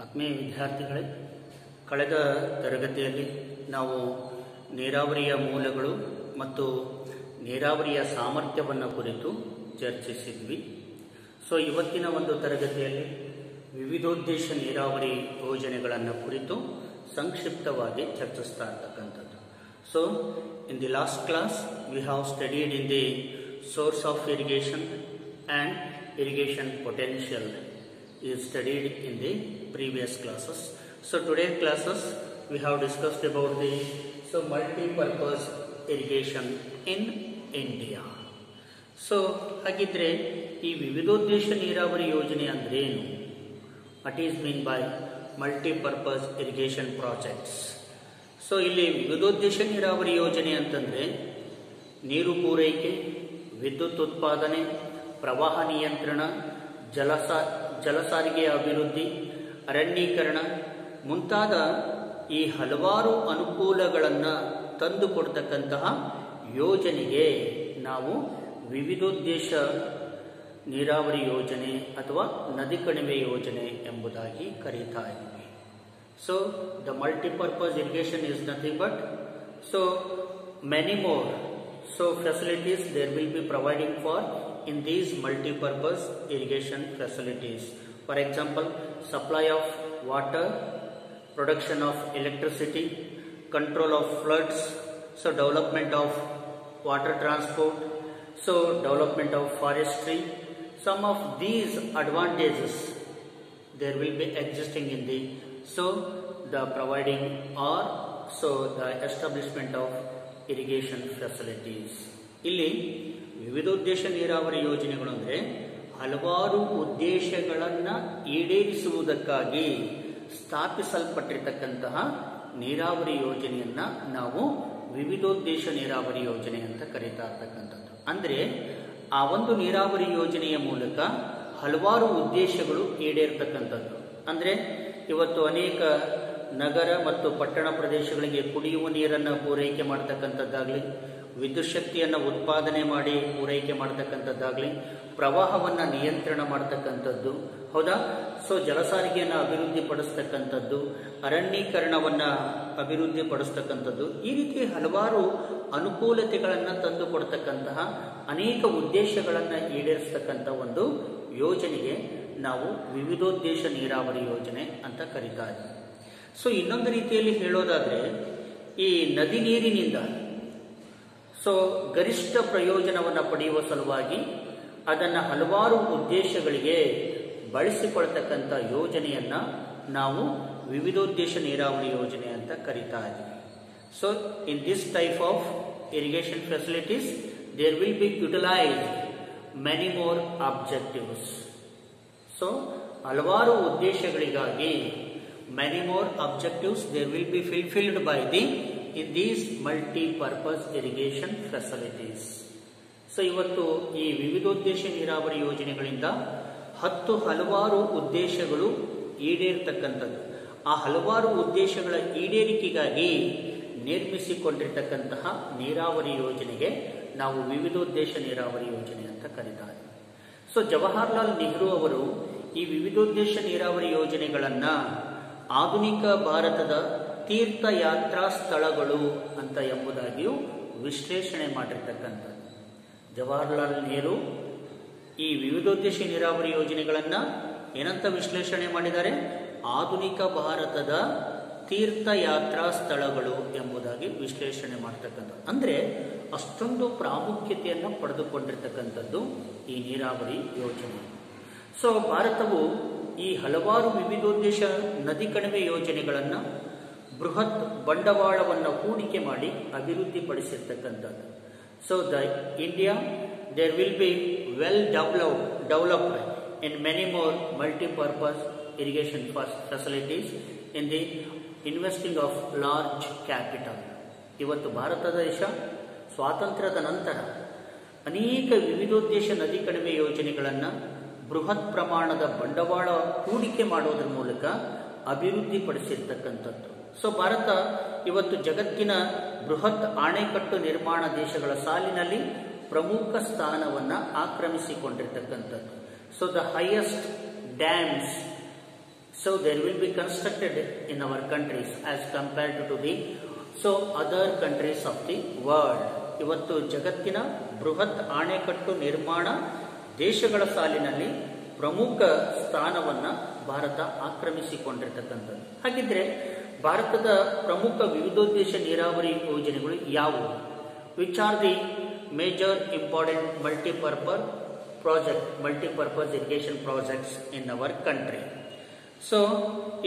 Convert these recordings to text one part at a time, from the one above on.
ಆತ್ಮೀಯ ವಿದ್ಯಾರ್ಥಿಗಳೇ, ಕಳೆದ ತರಗತಿಯಲ್ಲಿ ನಾವು ನೀರಾವರಿಯ ಮೂಲಗಳು ಮತ್ತು ನೀರಾವರಿಯ ಸಾಮರ್ಥ್ಯವನ್ನು ಕುರಿತು ಚರ್ಚಿಸಿದ್ವಿ. ಇವತ್ತಿನ ಒಂದು ತರಗತಿಯಲ್ಲಿ ವಿವಿಧೋದ್ದೇಶ ನೀರಾವರಿ ಯೋಜನೆಗಳನ್ನು ಕುರಿತು ಸಂಕ್ಷಿಪ್ತವಾಗಿ ಚರ್ಚಿಸ್ತಾ ಇರ್ತಕ್ಕಂಥದ್ದು. In the last class we have studied in the source of irrigation and irrigation potential is studied in the previous classes. Today's classes we have discussed about the multi-purpose irrigation in India. ಹಾಗಿದ್ರೆ ಈ ವಿವಿಧೋದ್ದೇಶ ನೀರಾವರಿ ಯೋಜನೆ ಅಂದ್ರೆ ಏನು? What is mean by multi-purpose irrigation projects? ಇಲ್ಲಿ ವಿವಿಧೋದ್ದೇಶ ನೀರಾವರಿ ಯೋಜನೆ ಅಂತಂದ್ರೆ ನೀರು ಪೂರೈಕೆ, ವಿದ್ಯುತ್ ಉತ್ಪಾದನೆ, ಪ್ರವಾಹ ನಿಯಂತ್ರಣ, ಜಲಸಾರಿಗೆಯ ಅಭಿವೃದ್ಧಿ, ಅರಣ್ಯೀಕರಣ ಮುಂತಾದ ಈ ಹಲವಾರು ಅನುಕೂಲಗಳನ್ನು ತಂದುಕೊಡ್ತಕ್ಕಂತಹ ಯೋಜನೆಗೆ ನಾವು ವಿವಿಧೋದ್ದೇಶ ನೀರಾವರಿ ಯೋಜನೆ ಅಥವಾ ನದಿ ಕಣಿವೆ ಯೋಜನೆ ಎಂಬುದಾಗಿ ಕರೀತಾ ಇದ್ದೀವಿ. The multipurpose irrigation is nothing but many more facilities there will be providing for in these multi-purpose irrigation facilities. For example, supply of water, production of electricity, control of floods, development of water transport, development of forestry. Some of these advantages there will be existing in the providing or the establishment of irrigation facilities. ಇಲ್ಲಿ ವಿವಿಧೋದ್ದೇಶ ನೀರಾವರಿ ಯೋಜನೆಗಳು ಅಂದರೆ ಹಲವಾರು ಉದ್ದೇಶಗಳನ್ನು ಈಡೇರಿಸುವುದಕ್ಕಾಗಿ ಸ್ಥಾಪಿಸಲ್ಪಟ್ಟಿರ್ತಕ್ಕಂತಹ ನೀರಾವರಿ ಯೋಜನೆಯನ್ನ ನಾವು ವಿವಿಧೋದ್ದೇಶ ನೀರಾವರಿ ಯೋಜನೆ ಅಂತ ಕರೀತಾ ಇರ್ತಕ್ಕಂಥದ್ದು. ಅಂದರೆ ಆ ಒಂದು ನೀರಾವರಿ ಯೋಜನೆಯ ಮೂಲಕ ಹಲವಾರು ಉದ್ದೇಶಗಳು ಈಡೇರ್ತಕ್ಕಂಥದ್ದು. ಅಂದರೆ ಇವತ್ತು ಅನೇಕ ನಗರ ಮತ್ತು ಪಟ್ಟಣ ಪ್ರದೇಶಗಳಿಗೆ ಕುಡಿಯುವ ನೀರನ್ನು ಪೂರೈಕೆ ಮಾಡ್ತಕ್ಕಂಥದ್ದಾಗಲಿ, ವಿದ್ಯುತ್ ಶಕ್ತಿಯನ್ನು ಉತ್ಪಾದನೆ ಮಾಡಿ ಪೂರೈಕೆ ಮಾಡ್ತಕ್ಕಂಥದ್ದಾಗಲಿ, ಪ್ರವಾಹವನ್ನು ನಿಯಂತ್ರಣ ಮಾಡ್ತಕ್ಕಂಥದ್ದು, ಹೌದಾ? ಜಲಸಾರಿಗೆಯನ್ನು ಅಭಿವೃದ್ಧಿ ಪಡಿಸ್ತಕ್ಕಂಥದ್ದು, ಅರಣ್ಯೀಕರಣವನ್ನು ಅಭಿವೃದ್ಧಿ ಪಡಿಸ್ತಕ್ಕಂಥದ್ದು, ಈ ರೀತಿ ಹಲವಾರು ಅನುಕೂಲತೆಗಳನ್ನು ತಂದು ಕೊಡ್ತಕ್ಕಂತಹ ಅನೇಕ ಉದ್ದೇಶಗಳನ್ನು ಈಡೇರಿಸ್ತಕ್ಕಂಥ ಒಂದು ಯೋಜನೆಗೆ ನಾವು ವಿವಿಧೋದ್ದೇಶ ನೀರಾವರಿ ಯೋಜನೆ ಅಂತ ಕರೀತಾ ಇದ್ದೀವಿ. ಇನ್ನೊಂದು ರೀತಿಯಲ್ಲಿ ಹೇಳೋದಾದ್ರೆ ಈ ನದಿ ನೀರಿನಿಂದ ಗರಿಷ್ಠ ಪ್ರಯೋಜನವನ್ನು ಪಡೆಯುವ ಸಲುವಾಗಿ ಅದನ್ನು ಹಲವಾರು ಉದ್ದೇಶಗಳಿಗೆ ಬಳಸಿಕೊಳ್ತಕ್ಕಂಥ ಯೋಜನೆಯನ್ನ ನಾವು ವಿವಿಧೋದ್ದೇಶ ನೀರಾವರಿ ಯೋಜನೆ ಅಂತ ಕರೀತಾ ಇದ್ದೀವಿ. In this type of irrigation facilities there will be utilized many more objectives. ಹಲವಾರು ಉದ್ದೇಶಗಳಿಗಾಗಿ many more objectives there will be fulfilled by in these multi-purpose irrigation facilities. ಇವತ್ತು ಈ ವಿವಿಧೋದ್ದೇಶ ನೀರಾವರಿ ಯೋಜನೆಗಳಿಂದ ಹಲವಾರು ಉದ್ದೇಶಗಳು ಈಡೇರ್ತಕ್ಕಂಥದ್ದು. ಆ ಹಲವಾರು ಉದ್ದೇಶಗಳ ಈಡೇರಿಕೆಗಾಗಿ ನಿರ್ಮಿಸಿಕೊಂಡಿರ್ತಕ್ಕಂತಹ ನೀರಾವರಿ ಯೋಜನೆಗೆ ನಾವು ವಿವಿಧೋದ್ದೇಶ ನೀರಾವರಿ ಯೋಜನೆ ಅಂತ ಕರೀತಾರೆ. ಜವಾಹರ್ಲಾಲ್ ನೆಹರು ಅವರು ಈ ವಿವಿಧೋದ್ದೇಶ ನೀರಾವರಿ ಯೋಜನೆಗಳನ್ನ ಆಧುನಿಕ ಭಾರತದ ತೀರ್ಥಯಾತ್ರಾ ಸ್ಥಳಗಳು ಅಂತ ಎಂಬುದಾಗಿಯೂ ವಿಶ್ಲೇಷಣೆ ಮಾಡಿರ್ತಕ್ಕಂಥದ್ದು. ಜವಾಹರ್ಲಾಲ್ ನೆಹರು ಈ ವಿವಿಧೋದ್ದೇಶ ನೀರಾವರಿ ಯೋಜನೆಗಳನ್ನ ಏನಂತ ವಿಶ್ಲೇಷಣೆ ಮಾಡಿದ್ದಾರೆ? ಆಧುನಿಕ ಭಾರತದ ತೀರ್ಥಯಾತ್ರಾ ಸ್ಥಳಗಳು ಎಂಬುದಾಗಿ ವಿಶ್ಲೇಷಣೆ ಮಾಡ್ತಕ್ಕಂಥದ್ದು. ಅಂದ್ರೆ ಅಷ್ಟೊಂದು ಪ್ರಾಮುಖ್ಯತೆಯನ್ನು ಪಡೆದುಕೊಂಡಿರ್ತಕ್ಕಂಥದ್ದು ಈ ನೀರಾವರಿ ಯೋಜನೆ. ಭಾರತವು ಈ ಹಲವಾರು ವಿವಿಧೋದ್ದೇಶ ನದಿ ಕಣಿವೆ ಯೋಜನೆಗಳನ್ನು ಬೃಹತ್ ಬಂಡವಾಳವನ್ನು ಹೂಡಿಕೆ ಮಾಡಿ ಅಭಿವೃದ್ಧಿ ಪಡಿಸಿರ್ತಕ್ಕಂಥದ್ದು. The India there will be well developed in many more multipurpose irrigation facilities in the investing of large capital. ಇವತ್ತು ಭಾರತ ದೇಶ ಸ್ವಾತಂತ್ರ್ಯದ ನಂತರ ಅನೇಕ ವಿವಿಧೋದ್ದೇಶ ನದಿ ಕಣಿವೆ ಯೋಜನೆಗಳನ್ನು ಬೃಹತ್ ಪ್ರಮಾಣದ ಬಂಡವಾಳ ಹೂಡಿಕೆ ಮಾಡೋದ್ರ ಮೂಲಕ ಅಭಿವೃದ್ಧಿ ಪಡಿಸಿರ್ತಕ್ಕಂಥದ್ದು. ಭಾರತ ಇವತ್ತು ಜಗತ್ತಿನ ಬೃಹತ್ ಅಣೆಕಟ್ಟು ನಿರ್ಮಾಣ ದೇಶಗಳ ಸಾಲಿನಲ್ಲಿ ಪ್ರಮುಖ ಸ್ಥಾನವನ್ನು ಆಕ್ರಮಿಸಿಕೊಂಡಿರ್ತಕ್ಕಂಥದ್ದು. The highest dams So there will be constructed in our countries as compared to the other countries of the world. ಇವತ್ತು ಜಗತ್ತಿನ ಬೃಹತ್ ಅಣೆಕಟ್ಟು ನಿರ್ಮಾಣ ದೇಶಗಳ ಸಾಲಿನಲ್ಲಿ ಪ್ರಮುಖ ಸ್ಥಾನವನ್ನ ಭಾರತ ಆಕ್ರಮಿಸಿಕೊಂಡಿರ್ತಕ್ಕಂಥದ್ದು. ಹಾಗಿದ್ರೆ ಭಾರತದ ಪ್ರಮುಖ ವಿವಿಧೋದ್ದೇಶ ನೀರಾವರಿ ಯೋಜನೆಗಳು ಯಾವುವು? Which are the major important multipurpose irrigation projects in our country. So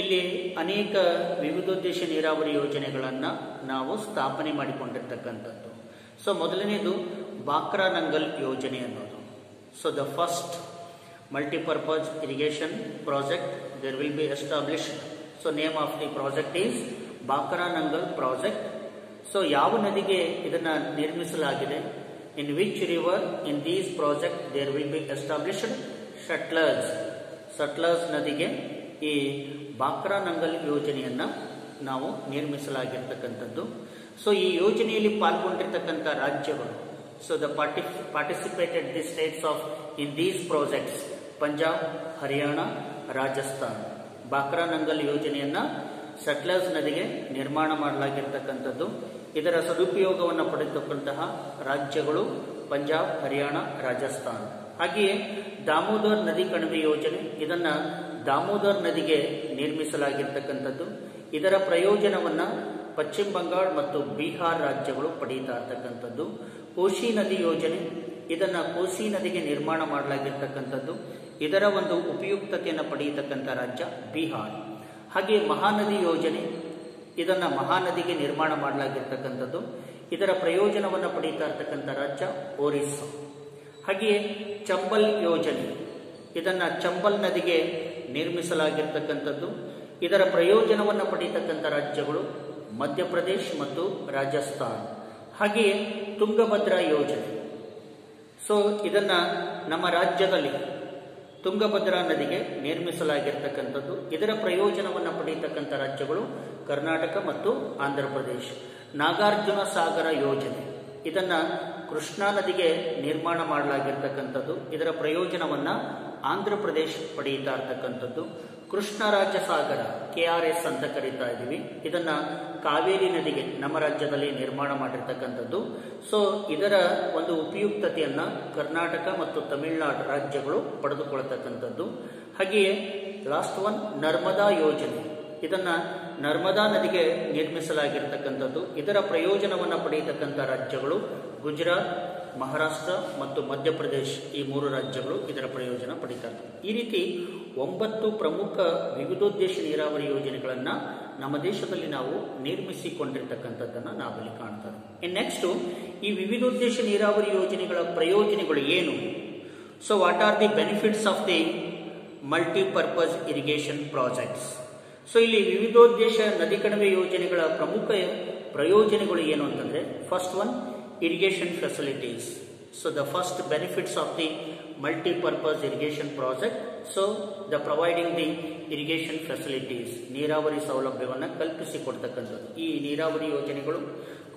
ಇಲ್ಲಿ ಅನೇಕ ವಿವಿಧೋದ್ದೇಶ ನೀರಾವರಿ ಯೋಜನೆಗಳನ್ನು ನಾವು ಸ್ಥಾಪನೆ ಮಾಡಿಕೊಂಡಿರ್ತಕ್ಕಂಥದ್ದು. ಸೊ ಮೊದಲನೇದು ಬಾಕ್ರಾನಂಗಲ್ ಯೋಜನೆ ಅನ್ನೋದು. So the first multipurpose irrigation project there will be established. So name of the project is Bhakra Nangal project. So ಯಾವ ನದಿಗೆ ಇದನ್ನ ನಿರ್ಮಿಸಲಾಗಿದೆ? In which river in these project there will be established? Sutlej ನದಿಗೆ ಈ ಬಾಕ್ರಾನಂಗಲ್ ಯೋಜನೆಯನ್ನ ನಾವು ನಿರ್ಮಿಸಲಾಗಿರ್ತಕ್ಕಂಥದ್ದು. ಸೊ ಈ ಯೋಜನೆಯಲ್ಲಿ ಪಾಲ್ಗೊಂಡಿರ್ತಕ್ಕಂಥ ರಾಜ್ಯಗಳು, so the participated the States of in these projects Punjab, Haryana, Rajasthan. Bhakra Nangal ಯೋಜನೆಯನ್ನ ಸಟ್ಲಜ್ ನದಿಗೆ ನಿರ್ಮಾಣ ಮಾಡಲಾಗಿರ್ತಕ್ಕಂಥದ್ದು. ಇದರ ಸದುಪಯೋಗವನ್ನು ಪಡೆದುಕೊಂಡಂತಹ ರಾಜ್ಯಗಳು ಪಂಜಾಬ್, ಹರಿಯಾಣ, ರಾಜಸ್ಥಾನ್. ಹಾಗೆಯೇ ದಾಮೋದರ್ ನದಿ ಕಣಿವೆ ಯೋಜನೆ, ಇದನ್ನ ದಾಮೋದರ್ ನದಿಗೆ ನಿರ್ಮಿಸಲಾಗಿರ್ತಕ್ಕಂಥದ್ದು. ಇದರ ಪ್ರಯೋಜನವನ್ನ ಪಶ್ಚಿಮ ಬಂಗಾಳ ಮತ್ತು ಬಿಹಾರ್ ರಾಜ್ಯಗಳು ಪಡೆಯುತ್ತಾ ಇರ್ತಕ್ಕಂಥದ್ದು. ಕೋಸಿ ನದಿ ಯೋಜನೆ, ಇದನ್ನ ಕೋಸಿ ನದಿಗೆ ನಿರ್ಮಾಣ ಮಾಡಲಾಗಿರ್ತಕ್ಕಂಥದ್ದು. ಇದರ ಒಂದು ಉಪಯುಕ್ತತೆಯನ್ನು ಪಡೆಯತಕ್ಕಂಥ ರಾಜ್ಯ ಬಿಹಾರ್. ಹಾಗೆ ಮಹಾನದಿ ಯೋಜನೆ, ಇದನ್ನ ಮಹಾನದಿಗೆ ನಿರ್ಮಾಣ ಮಾಡಲಾಗಿರ್ತಕ್ಕಂಥದ್ದು. ಇದರ ಪ್ರಯೋಜನವನ್ನು ಪಡೆಯುತ್ತಾ ಇರ್ತಕ್ಕಂಥ ರಾಜ್ಯ ಒರಿಸ್ಸಾ. ಹಾಗೆಯೇ ಚಂಬಲ್ ಯೋಜನೆ, ಇದನ್ನ ಚಂಬಲ್ ನದಿಗೆ ನಿರ್ಮಿಸಲಾಗಿರ್ತಕ್ಕಂಥದ್ದು. ಇದರ ಪ್ರಯೋಜನವನ್ನು ಪಡೆಯತಕ್ಕಂಥ ರಾಜ್ಯಗಳು ಮಧ್ಯಪ್ರದೇಶ್ ಮತ್ತು ರಾಜಸ್ಥಾನ್. ಹಾಗೆಯೇ ತುಂಗಭದ್ರಾ ಯೋಜನೆ, ಸೊ ಇದನ್ನ ನಮ್ಮ ರಾಜ್ಯದಲ್ಲಿ ತುಂಗಭದ್ರಾ ನದಿಗೆ ನಿರ್ಮಿಸಲಾಗಿರ್ತಕ್ಕಂಥದ್ದು. ಇದರ ಪ್ರಯೋಜನವನ್ನು ಪಡೆಯತಕ್ಕಂಥ ರಾಜ್ಯಗಳು ಕರ್ನಾಟಕ ಮತ್ತು ಆಂಧ್ರ ಪ್ರದೇಶ್. ನಾಗಾರ್ಜುನ ಸಾಗರ ಯೋಜನೆ, ಇದನ್ನ ಕೃಷ್ಣಾ ನದಿಗೆ ನಿರ್ಮಾಣ ಮಾಡಲಾಗಿರ್ತಕ್ಕಂಥದ್ದು. ಇದರ ಪ್ರಯೋಜನವನ್ನ ಆಂಧ್ರ ಪ್ರದೇಶ್ ಪಡೆಯುತ್ತಾ ಇರ್ತಕ್ಕಂಥದ್ದು. ಕೃಷ್ಣರಾಜ ಸಾಗರ, KRS ಅಂತ ಕರೀತಾ ಇದ್ದೀವಿ, ಇದನ್ನ ಕಾವೇರಿ ನದಿಗೆ ನಮ್ಮ ರಾಜ್ಯದಲ್ಲಿ ನಿರ್ಮಾಣ ಮಾಡಿರ್ತಕ್ಕಂಥದ್ದು. ಸೊ ಇದರ ಒಂದು ಉಪಯುಕ್ತತೆಯನ್ನ ಕರ್ನಾಟಕ ಮತ್ತು ತಮಿಳುನಾಡು ರಾಜ್ಯಗಳು ಪಡೆದುಕೊಳ್ಳತಕ್ಕಂಥದ್ದು. ಹಾಗೆಯೇ ಲಾಸ್ಟ್ ಒನ್ ನರ್ಮದಾ ಯೋಜನೆ, ಇದನ್ನ ನರ್ಮದಾ ನದಿಗೆ ನಿರ್ಮಿಸಲಾಗಿರ್ತಕ್ಕಂಥದ್ದು. ಇದರ ಪ್ರಯೋಜನವನ್ನು ಪಡೆಯತಕ್ಕಂಥ ರಾಜ್ಯಗಳು ಗುಜರಾತ್, ಮಹಾರಾಷ್ಟ್ರ ಮತ್ತು ಮಧ್ಯಪ್ರದೇಶ್, ಈ 3 ರಾಜ್ಯಗಳು ಇದರ ಪ್ರಯೋಜನ ಪಡೀತಾರೆ. ಈ ರೀತಿ 9 ಪ್ರಮುಖ ವಿವಿಧೋದ್ದೇಶ ನೀರಾವರಿ ಯೋಜನೆಗಳನ್ನ ನಮ್ಮ ದೇಶದಲ್ಲಿ ನಾವು ನಿರ್ಮಿಸಿಕೊಂಡಿರ್ತಕ್ಕಂಥದ್ದನ್ನ ನಾವಿಲ್ಲಿ ಕಾಣ್ತಾರೆ. ನೆಕ್ಸ್ಟ್, ಈ ವಿವಿಧೋದ್ದೇಶ ನೀರಾವರಿ ಯೋಜನೆಗಳ ಪ್ರಯೋಜನಗಳು ಏನು? So what are the benefits of the multipurpose irrigation projects? So ಇಲ್ಲಿ ವಿವಿಧೋದ್ದೇಶ ನದಿ ಕಣಿವೆ ಯೋಜನೆಗಳ ಪ್ರಮುಖ ಪ್ರಯೋಜನಗಳು ಏನು ಅಂತಂದ್ರೆ, first one, irrigation facilities. So the first benefits of the multi-purpose irrigation project, so the providing the irrigation facilities, ನೀರಾವರಿ ಸೌಲಭ್ಯವನ್ನು ಕಲ್ಪಿಸಿಕೊಡ್ತಕ್ಕಂಥದ್ದು. ಈ ನೀರಾವರಿ ಯೋಜನೆಗಳು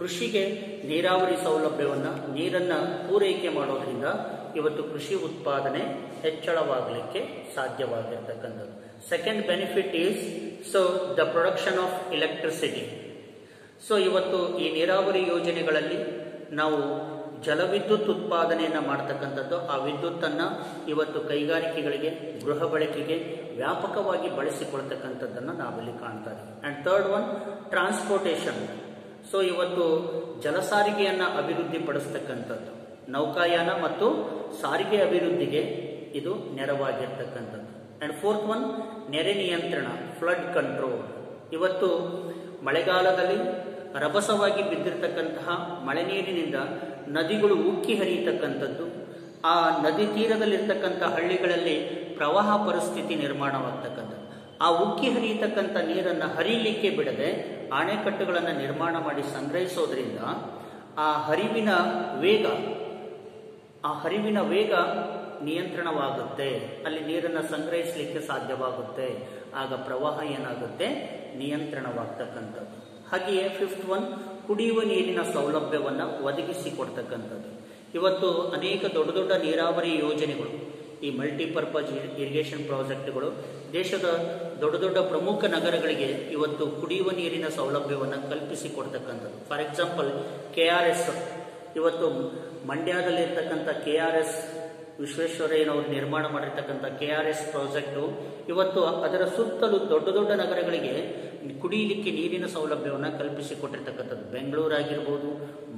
ಕೃಷಿಗೆ ನೀರಾವರಿ ಸೌಲಭ್ಯವನ್ನ, ನೀರನ್ನ ಪೂರೈಕೆ ಮಾಡೋದ್ರಿಂದ ಇವತ್ತು ಕೃಷಿ ಉತ್ಪಾದನೆ ಹೆಚ್ಚಳವಾಗಲಿಕ್ಕೆ ಸಾಧ್ಯವಾಗಿರ್ತಕ್ಕಂಥದ್ದು. Second benefit is so the production of electricity. So ಇವತ್ತು ಈ ನೀರಾವರಿ ಯೋಜನೆಗಳಲ್ಲಿ ನಾವು ಜಲವಿದ್ಯುತ್ ಉತ್ಪಾದನೆಯನ್ನು ಮಾಡತಕ್ಕಂಥದ್ದು. ಆ ವಿದ್ಯುತ್ತನ್ನ ಇವತ್ತು ಕೈಗಾರಿಕೆಗಳಿಗೆ, ಗೃಹ ಬಳಕೆಗೆ ವ್ಯಾಪಕವಾಗಿ ಬಳಸಿಕೊಳ್ತಕ್ಕಂಥದ್ದನ್ನು ನಾವಿಲ್ಲಿ ಕಾಣ್ತಾರೆ. And third one, transportation. So ಇವತ್ತು ಜಲಸಾರಿಗೆಯನ್ನ ಅಭಿವೃದ್ಧಿ ಪಡಿಸ್ತಕ್ಕಂಥದ್ದು, ನೌಕಾಯಾನ ಮತ್ತು ಸಾರಿಗೆ ಅಭಿವೃದ್ಧಿಗೆ ಇದು ನೆರವಾಗಿರ್ತಕ್ಕಂಥದ್ದು. ಅಂಡ್ ಫೋರ್ತ್ ಒನ್, ನೆರೆ ನಿಯಂತ್ರಣ, ಫ್ಲಡ್ ಕಂಟ್ರೋಲ್. ಇವತ್ತು ಮಳೆಗಾಲದಲ್ಲಿ ರಭಸವಾಗಿ ಬಿದ್ದಿರತಕ್ಕಂತಹ ಮಳೆ ನೀರಿನಿಂದ ನದಿಗಳು ಉಕ್ಕಿ ಹರಿಯತಕ್ಕಂಥದ್ದು. ಆ ನದಿ ತೀರದಲ್ಲಿರ್ತಕ್ಕಂಥ ಹಳ್ಳಿಗಳಲ್ಲಿ ಪ್ರವಾಹ ಪರಿಸ್ಥಿತಿ ನಿರ್ಮಾಣವಾಗ್ತಕ್ಕಂಥದ್ದು. ಆ ಉಕ್ಕಿ ಹರಿಯತಕ್ಕಂಥ ನೀರನ್ನು ಹರಿಯಲಿಕ್ಕೆ ಬಿಡದೆ ಅಣೆಕಟ್ಟುಗಳನ್ನು ನಿರ್ಮಾಣ ಮಾಡಿ ಸಂಗ್ರಹಿಸೋದ್ರಿಂದ ಆ ಹರಿವಿನ ವೇಗ ನಿಯಂತ್ರಣವಾಗುತ್ತೆ. ಅಲ್ಲಿ ನೀರನ್ನು ಸಂಗ್ರಹಿಸಲಿಕ್ಕೆ ಸಾಧ್ಯವಾಗುತ್ತೆ. ಆಗ ಪ್ರವಾಹ ಏನಾಗುತ್ತೆ, ನಿಯಂತ್ರಣವಾಗ್ತಕ್ಕಂಥದ್ದು. ಹಾಗೆಯೇ ಫಿಫ್ತ್ ಒನ್, ಕುಡಿಯುವ ನೀರಿನ ಸೌಲಭ್ಯವನ್ನು ಒದಗಿಸಿಕೊಡ್ತಕ್ಕಂಥದ್ದು. ಇವತ್ತು ಅನೇಕ ದೊಡ್ಡ ದೊಡ್ಡ ನೀರಾವರಿ ಯೋಜನೆಗಳು, ಈ ಮಲ್ಟಿಪರ್ಪಸ್ ಇರಿಗೇಷನ್ ಪ್ರಾಜೆಕ್ಟ್ಗಳು ದೇಶದ ದೊಡ್ಡ ದೊಡ್ಡ ಪ್ರಮುಖ ನಗರಗಳಿಗೆ ಇವತ್ತು ಕುಡಿಯುವ ನೀರಿನ ಸೌಲಭ್ಯವನ್ನು ಕಲ್ಪಿಸಿಕೊಡ್ತಕ್ಕಂಥದ್ದು. ಫಾರ್ ಎಕ್ಸಾಂಪಲ್ KRS, ಇವತ್ತು ಮಂಡ್ಯದಲ್ಲಿರ್ತಕ್ಕಂಥ KRS ವಿಶ್ವೇಶ್ವರಯ್ಯನವರು ನಿರ್ಮಾಣ ಮಾಡಿರ್ತಕ್ಕಂಥ KRS ಪ್ರಾಜೆಕ್ಟು ಇವತ್ತು ಅದರ ಸುತ್ತಲೂ ದೊಡ್ಡ ದೊಡ್ಡ ನಗರಗಳಿಗೆ ಕುಡಿಯಲಿಕ್ಕೆ ನೀರಿನ ಸೌಲಭ್ಯವನ್ನು ಕಲ್ಪಿಸಿಕೊಟ್ಟಿರ್ತಕ್ಕಂಥದ್ದು. ಬೆಂಗಳೂರಾಗಿರ್ಬೋದು,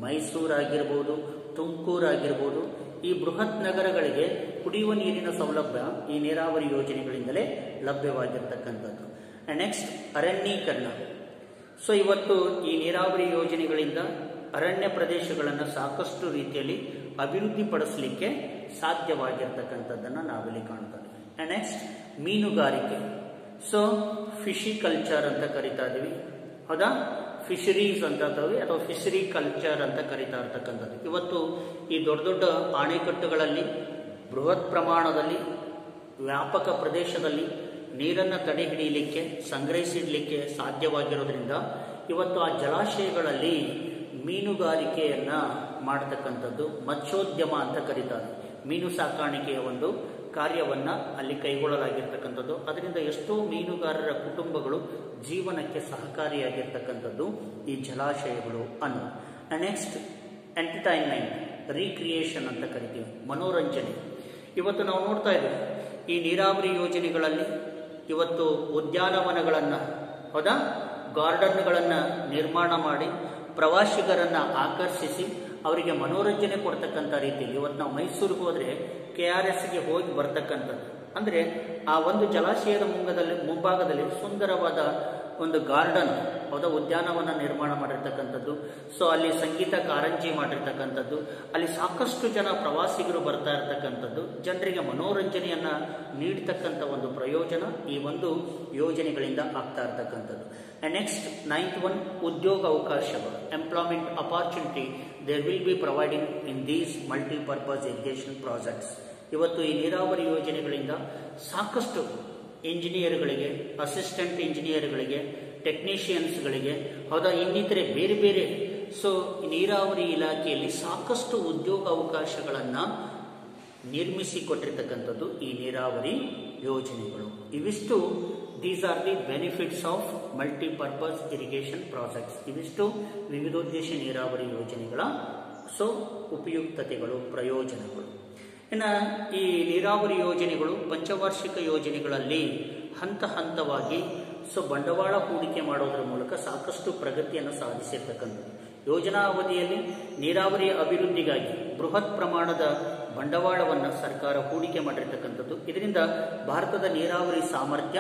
ಮೈಸೂರಾಗಿರ್ಬೋದು, ತುಮಕೂರಾಗಿರ್ಬೋದು, ಈ ಬೃಹತ್ ನಗರಗಳಿಗೆ ಕುಡಿಯುವ ನೀರಿನ ಸೌಲಭ್ಯ ಈ ನೀರಾವರಿ ಯೋಜನೆಗಳಿಂದಲೇ ಲಭ್ಯವಾಗಿರ್ತಕ್ಕಂಥದ್ದು. ನೆಕ್ಸ್ಟ್ ಅರಣ್ಯೀಕರಣ. ಸೊ ಇವತ್ತು ಈ ನೀರಾವರಿ ಯೋಜನೆಗಳಿಂದ ಅರಣ್ಯ ಪ್ರದೇಶಗಳನ್ನು ಸಾಕಷ್ಟು ರೀತಿಯಲ್ಲಿ ಅಭಿವೃದ್ಧಿಪಡಿಸಲಿಕ್ಕೆ ಸಾಧ್ಯವಾಗಿರ್ತಕ್ಕಂಥದ್ದನ್ನು ನಾವಿಲ್ಲಿ ಕಾಣ್ತಾ ಇದ್ದೀವಿ. ನೆಕ್ಸ್ಟ್ ಮೀನುಗಾರಿಕೆ. ಸೊ ಫಿಶಿಕಲ್ಚರ್ ಅಂತ ಕರಿತಾ ಇದೀವಿ, ಹೌದಾ? ಫಿಶರೀಸ್ ಅಂತ ಅಥವಾ ಫಿಶರಿ ಕಲ್ಚರ್ ಅಂತ ಕರಿತಾ ಇರ್ತಕ್ಕಂಥದ್ದು. ಇವತ್ತು ಈ ದೊಡ್ಡ ದೊಡ್ಡ ಅಣೆಕಟ್ಟುಗಳಲ್ಲಿ ಬೃಹತ್ ಪ್ರಮಾಣದಲ್ಲಿ ವ್ಯಾಪಕ ಪ್ರದೇಶದಲ್ಲಿ ನೀರನ್ನು ತಡೆ ಹಿಡಿಯಲಿಕ್ಕೆ, ಸಂಗ್ರಹಿಸಿಡಲಿಕ್ಕೆ ಸಾಧ್ಯವಾಗಿರೋದ್ರಿಂದ ಇವತ್ತು ಆ ಜಲಾಶಯಗಳಲ್ಲಿ ಮೀನುಗಾರಿಕೆಯನ್ನ ಮಾಡತಕ್ಕಂಥದ್ದು ಮತ್ಸ್ಯೋದ್ಯಮ ಅಂತ ಕರೀತಾರೆ. ಮೀನು ಸಾಕಾಣಿಕೆಯ ಒಂದು ಕಾರ್ಯವನ್ನ ಅಲ್ಲಿ ಕೈಗೊಳ್ಳಲಾಗಿರ್ತಕ್ಕಂಥದ್ದು. ಅದರಿಂದ ಎಷ್ಟೋ ಮೀನುಗಾರರ ಕುಟುಂಬಗಳು ಜೀವನಕ್ಕೆ ಸಹಕಾರಿಯಾಗಿರ್ತಕ್ಕಂಥದ್ದು ಈ ಜಲಾಶಯಗಳು ಅನ್ನೋದು. ನೆಕ್ಸ್ಟ್ ಎಂಟರ್ಟೈನ್ಮೆಂಟ್, ರೀಕ್ರಿಯೇಷನ್ ಅಂತ ಕರಿತೀವಿ, ಮನೋರಂಜನೆ. ಇವತ್ತು ನಾವು ನೋಡ್ತಾ ಇದ್ದೀವಿ ಈ ನೀರಾವರಿ ಯೋಜನೆಗಳಲ್ಲಿ ಇವತ್ತು ಉದ್ಯಾನವನಗಳನ್ನು, ಹೌದಾ, ಗಾರ್ಡನ್ಗಳನ್ನು ನಿರ್ಮಾಣ ಮಾಡಿ ಪ್ರವಾಸಿಗರನ್ನು ಆಕರ್ಷಿಸಿ ಅವರಿಗೆ ಮನೋರಂಜನೆ ಕೊಡ್ತಕ್ಕಂಥ ರೀತಿಯಲ್ಲಿ ಇವತ್ತು ನಾವು ಮೈಸೂರಿಗೆ ಹೋದರೆ KRSಗೆ ಹೋಗಿ ಬರ್ತಕ್ಕಂಥದ್ದು. ಅಂದರೆ ಆ ಒಂದು ಜಲಾಶಯದ ಮುಂಭಾಗದಲ್ಲಿ ಸುಂದರವಾದ ಒಂದು ಗಾರ್ಡನ್, ಹೌದಾ, ಉದ್ಯಾನವನ ನಿರ್ಮಾಣ ಮಾಡಿರ್ತಕ್ಕಂಥದ್ದು. ಸೊ ಅಲ್ಲಿ ಸಂಗೀತ ಕಾರಂಜಿ ಮಾಡಿರ್ತಕ್ಕಂಥದ್ದು, ಅಲ್ಲಿ ಸಾಕಷ್ಟು ಜನ ಪ್ರವಾಸಿಗರು ಬರ್ತಾ ಇರ್ತಕ್ಕಂಥದ್ದು, ಜನರಿಗೆ ಮನೋರಂಜನೆಯನ್ನ ನೀಡತಕ್ಕಂಥ ಒಂದು ಪ್ರಯೋಜನ ಈ ಒಂದು ಯೋಜನೆಗಳಿಂದ ಆಗ್ತಾ ಇರ್ತಕ್ಕಂಥದ್ದು. ನೆಕ್ಸ್ಟ್ 9th one, ಉದ್ಯೋಗ ಅವಕಾಶಗಳು, employment opportunity there will be providing in these multipurpose irrigation projects. ಇವತ್ತು ಈ ನೀರಾವರಿ ಯೋಜನೆಗಳಿಂದ ಸಾಕಷ್ಟು ಇಂಜಿನಿಯರ್ಗಳಿಗೆ, ಅಸಿಸ್ಟೆಂಟ್ ಇಂಜಿನಿಯರ್ಗಳಿಗೆ, ಟೆಕ್ನಿಷಿಯನ್ಸ್ಗಳಿಗೆ, ಹೌದಾ, ಇನ್ನಿತರೆ ಬೇರೆ ಬೇರೆ ಸೊ ನೀರಾವರಿ ಇಲಾಖೆಯಲ್ಲಿ ಸಾಕಷ್ಟು ಉದ್ಯೋಗ ಅವಕಾಶಗಳನ್ನು ನಿರ್ಮಿಸಿಕೊಟ್ಟಿರ್ತಕ್ಕಂಥದ್ದು ಈ ನೀರಾವರಿ ಯೋಜನೆಗಳು. ಇವಿಷ್ಟು these are the benefits of multipurpose irrigation projects. ಇವಿಷ್ಟು ವಿವಿಧೋದ್ದೇಶ ನೀರಾವರಿ ಯೋಜನೆಗಳ ಸೊ ಉಪಯುಕ್ತತೆಗಳು, ಪ್ರಯೋಜನಗಳು. ಇನ್ನು ಈ ನೀರಾವರಿ ಯೋಜನೆಗಳು ಪಂಚವಾರ್ಷಿಕ ಯೋಜನೆಗಳಲ್ಲಿ ಹಂತ ಹಂತವಾಗಿ ಸೊ ಬಂಡವಾಳ ಹೂಡಿಕೆ ಮಾಡೋದರ ಮೂಲಕ ಸಾಕಷ್ಟು ಪ್ರಗತಿಯನ್ನು ಸಾಧಿಸಿರ್ತಕ್ಕಂಥದ್ದು. ಯೋಜನಾ ಅವಧಿಯಲ್ಲಿ ನೀರಾವರಿ ಅಭಿವೃದ್ಧಿಗಾಗಿ ಬೃಹತ್ ಪ್ರಮಾಣದ ಬಂಡವಾಳವನ್ನು ಸರ್ಕಾರ ಹೂಡಿಕೆ ಮಾಡಿರ್ತಕ್ಕಂಥದ್ದು. ಇದರಿಂದ ಭಾರತದ ನೀರಾವರಿ ಸಾಮರ್ಥ್ಯ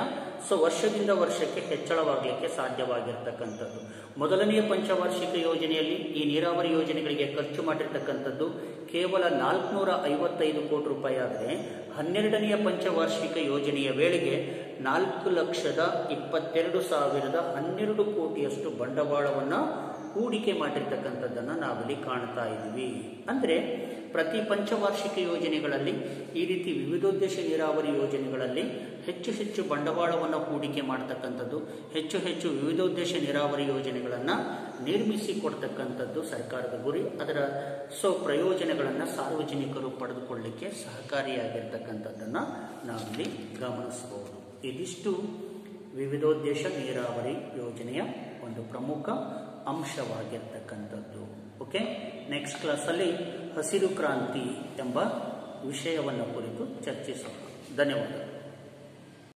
ಸೊ ವರ್ಷದಿಂದ ವರ್ಷಕ್ಕೆ ಹೆಚ್ಚಳವಾಗಲಿಕ್ಕೆ ಸಾಧ್ಯವಾಗಿರ್ತಕ್ಕಂಥದ್ದು. ಮೊದಲನೆಯ ಪಂಚವಾರ್ಷಿಕ ಯೋಜನೆಯಲ್ಲಿ ಈ ನೀರಾವರಿ ಯೋಜನೆಗಳಿಗೆ ಖರ್ಚು ಮಾಡಿರ್ತಕ್ಕಂಥದ್ದು ಕೇವಲ 455 ಕೋಟಿ ರೂಪಾಯಿ ಆದರೆ 12ನೆಯ ಪಂಚವಾರ್ಷಿಕ ಯೋಜನೆಯ ವೇಳೆಗೆ 4,22,012 ಕೋಟಿಯಷ್ಟು ಬಂಡವಾಳವನ್ನು ಹೂಡಿಕೆ ಮಾಡಿರ್ತಕ್ಕಂಥದ್ದನ್ನು ನಾವಿಲ್ಲಿ ಕಾಣ್ತಾ ಇದ್ದೀವಿ. ಅಂದರೆ ಪ್ರತಿ ಪಂಚವಾರ್ಷಿಕ ಯೋಜನೆಗಳಲ್ಲಿ ಈ ರೀತಿ ವಿವಿಧೋದ್ದೇಶ ನೀರಾವರಿ ಯೋಜನೆಗಳಲ್ಲಿ ಹೆಚ್ಚು ಹೆಚ್ಚು ಬಂಡವಾಳವನ್ನು ಹೂಡಿಕೆ ಮಾಡತಕ್ಕಂಥದ್ದು, ಹೆಚ್ಚು ಹೆಚ್ಚು ವಿವಿಧೋದ್ದೇಶ ನೀರಾವರಿ ಯೋಜನೆಗಳನ್ನು ನಿರ್ಮಿಸಿಕೊಡ್ತಕ್ಕಂಥದ್ದು ಸರ್ಕಾರದ ಗುರಿ. ಅದರ ಪ್ರಯೋಜನಗಳನ್ನು ಸಾರ್ವಜನಿಕರು ಪಡೆದುಕೊಳ್ಳಲಿಕ್ಕೆ ಸಹಕಾರಿಯಾಗಿರ್ತಕ್ಕಂಥದ್ದನ್ನು ನಾವಿಲ್ಲಿ ಗಮನಿಸಬಹುದು. ಇದಿಷ್ಟು ವಿವಿಧೋದ್ದೇಶ ನೀರಾವರಿ ಯೋಜನೆಯ ಒಂದು ಪ್ರಮುಖ ಅಂಶವಾಗಿರ್ತಕ್ಕಂಥದ್ದು. ಓಕೆ, ನೆಕ್ಸ್ಟ್ ಕ್ಲಾಸಲ್ಲಿ ಹಸಿರು ಕ್ರಾಂತಿ ಎಂಬ ವಿಷಯವನ್ನು ಕುರಿತು ಚರ್ಚಿಸೋಣ. ಧನ್ಯವಾದ.